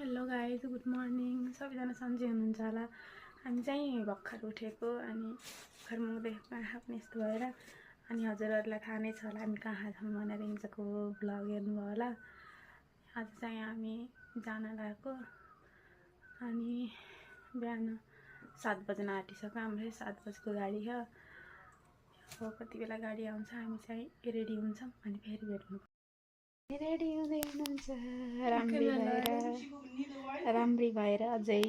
Hello guys, good morning. सबैजना सन्चै हुनुहुन्छ होला। हामी चाहिँ भर्खर उठेको अनि भर्खर मुख आँखा पनि यस्तो भएर अनि हजुरहरूलाई थाहा नै छ होला हामी कहाँ छौँ भनेर हिजोको भ्लग हेर्नुभयो होला। आज चाहिँ हामी जान लागेको अनि बिहान 7 बज्न आँटिसक्यो। हाम्रो 7 बजेको गाडी हो। अब कति बेला गाडी आउँछ हामी चाहिँ रेडी हुन्छौँ अनि फेरि भेट्नु। रेडी हुँदै हुनुहुन्छ राम्री भएर अझै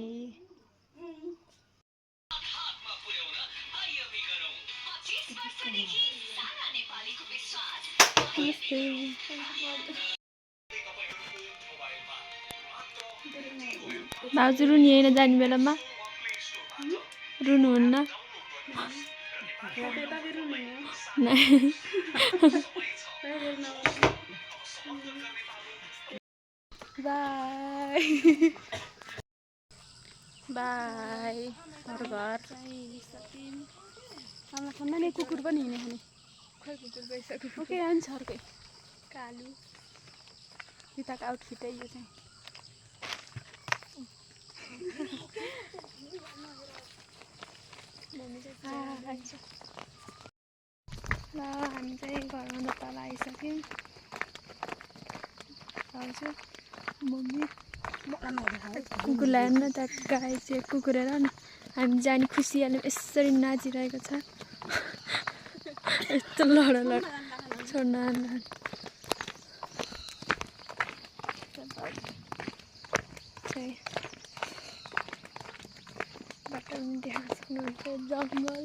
भाउजू रुनी होइन जाने बेलामा रुनुहुन्न बाई बाई हाम्रो घर हाम्रो खाना कुकुर पनि हिँड्ने खाने खै कुकुर गइसक्यो। ओके आन्छ अर्कै कालु पिताको आउटफिट है यो चाहिँ। ल हामी चाहिँ घरमा तल आइसक्यौँ। भाउजू मम्मी कुकुरलाई हेर्न त गाई चाहिँ कुकुर हेर न हामी जाने खुसी हाल्यौँ यसरी नाचिरहेको छ यस्तो लड छोड्न चाहिँ बाटो पनि देखाउन सक्नुहुन्छ जङ्गल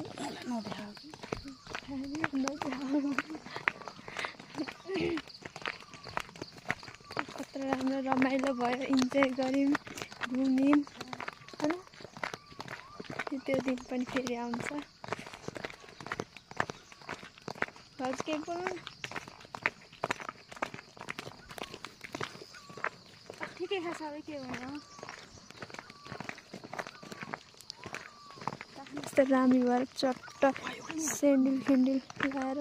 कत्रो राम्रो रमाइलो भयो इन्जोय गऱ्यौँ घुम्यौँ होइन। त्यो दिन पनि फेरि आउँछ। भाउजू के बोल्नु ठिकै छ सबै के भन्यो यस्तो राम्री भएर चट्ट सेन्डिल फेन्डिल लगाएर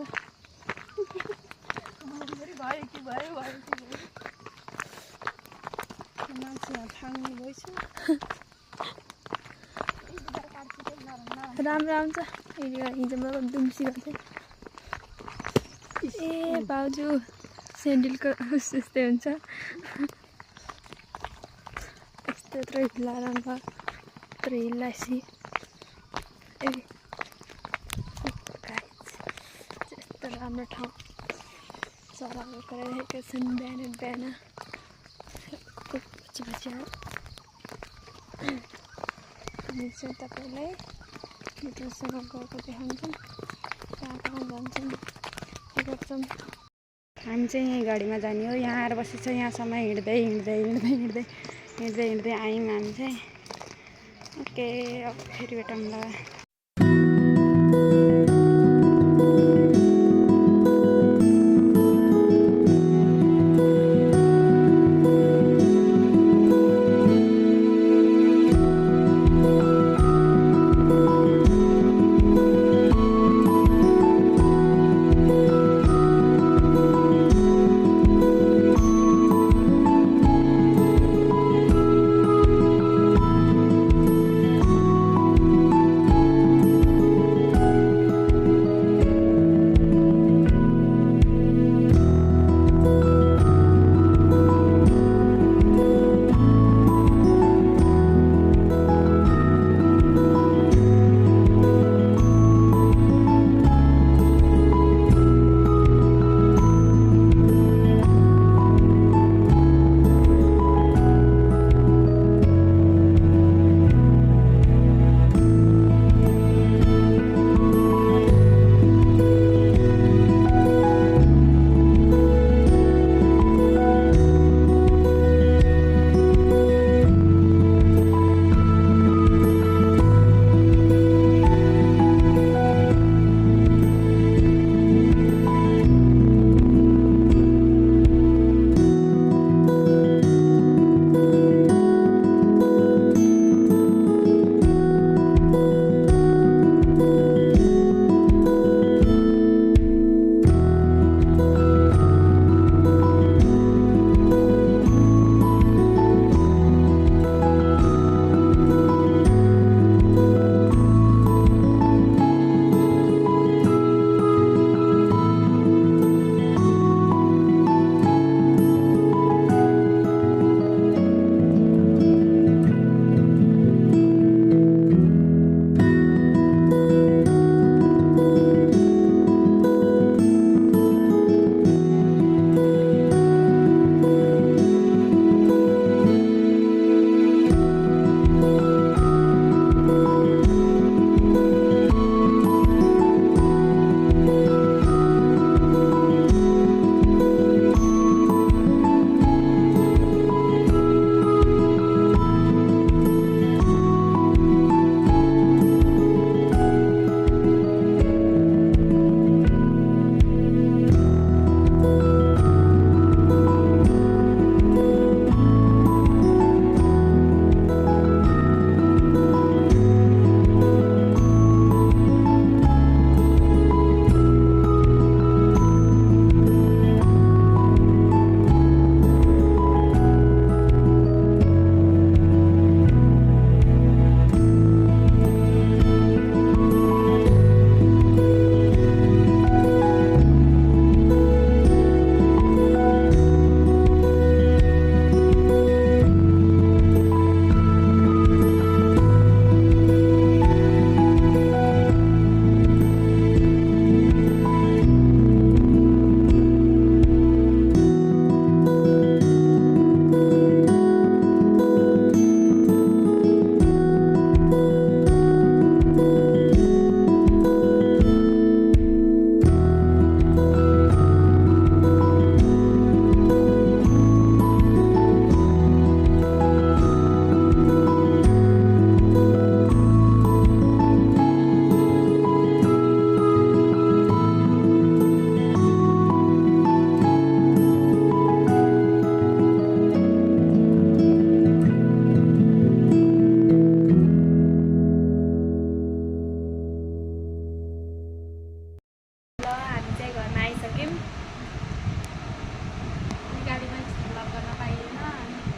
राम्रो आउँछ। हिजो म दुम्सी गर्थेँ। ए भाउजू सेन्डिलको यस्तै हुन्छ यस्तो यत्रो हिल्लाएर यत्रो हिल्लासी यस्तो राम्रो ठाउँ चराहरू कराइरहेका छन् बिहान बिहान पछि हामी चाहिँ तपाईँलाई मित्रसँग गएको देखाउँछौँ कहाँ कहाँ जान्छौँ के गर्छौँ। हामी चाहिँ यही गाडीमा जाने हो। यहाँ आएर बसेछ यहाँसम्म हिँड्दै आयौँ हामी चाहिँ। ओके अब फेरि भेटौँला।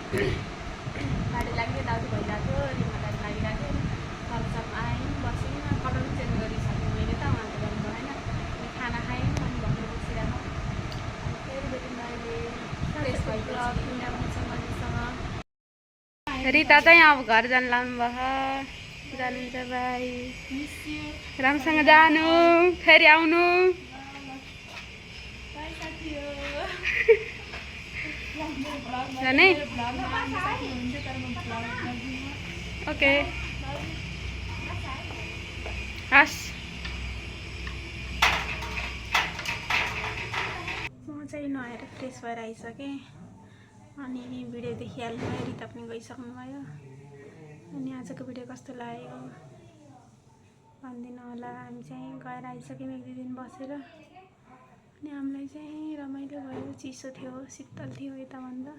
गाडी लाग्यो दाजु भइरहेको रिमा गाडी लागिरहेको सबसब आयौँ बस्यौँ कलर चेन्ज गरिसकेँ मैले त उहाँ त गर्नु भएन अनि खाना खायौँ अनि भर्खर बसिरहेको अनि फेरि भेट्यौँ अहिले फ्रेस भइसक्यो रिता चाहिँ अब घर जानु लानु भयो जानुहुन्छ भाइ राम्रोसँग जानु फेरि आउनु जाने ओके हस् म चाहिँ नुहाएर फ्रेस भएर आइसकेँ अनि भिडियो देखिहाल्नु भयो रिता पनि गइसक्नुभयो अनि आजको भिडियो कस्तो लाग्यो भनिदिनु होला हामी चाहिँ गएर आइसक्यौँ 1-2 दिन बसेर अनि हामीलाई चाहिँ रमाइलो भयो चिसो थियो शीतल थियो यताभन्दा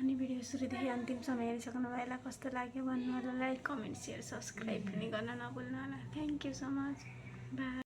अनि भिडियो सुरुदेखि अन्तिमसम्म हेरिसक्नु भएला कस्तो लाग्यो भन्नु होला लाइक कमेन्ट सेयर सब्सक्राइब पनि गर्न नभुल्नु होला thank you so much by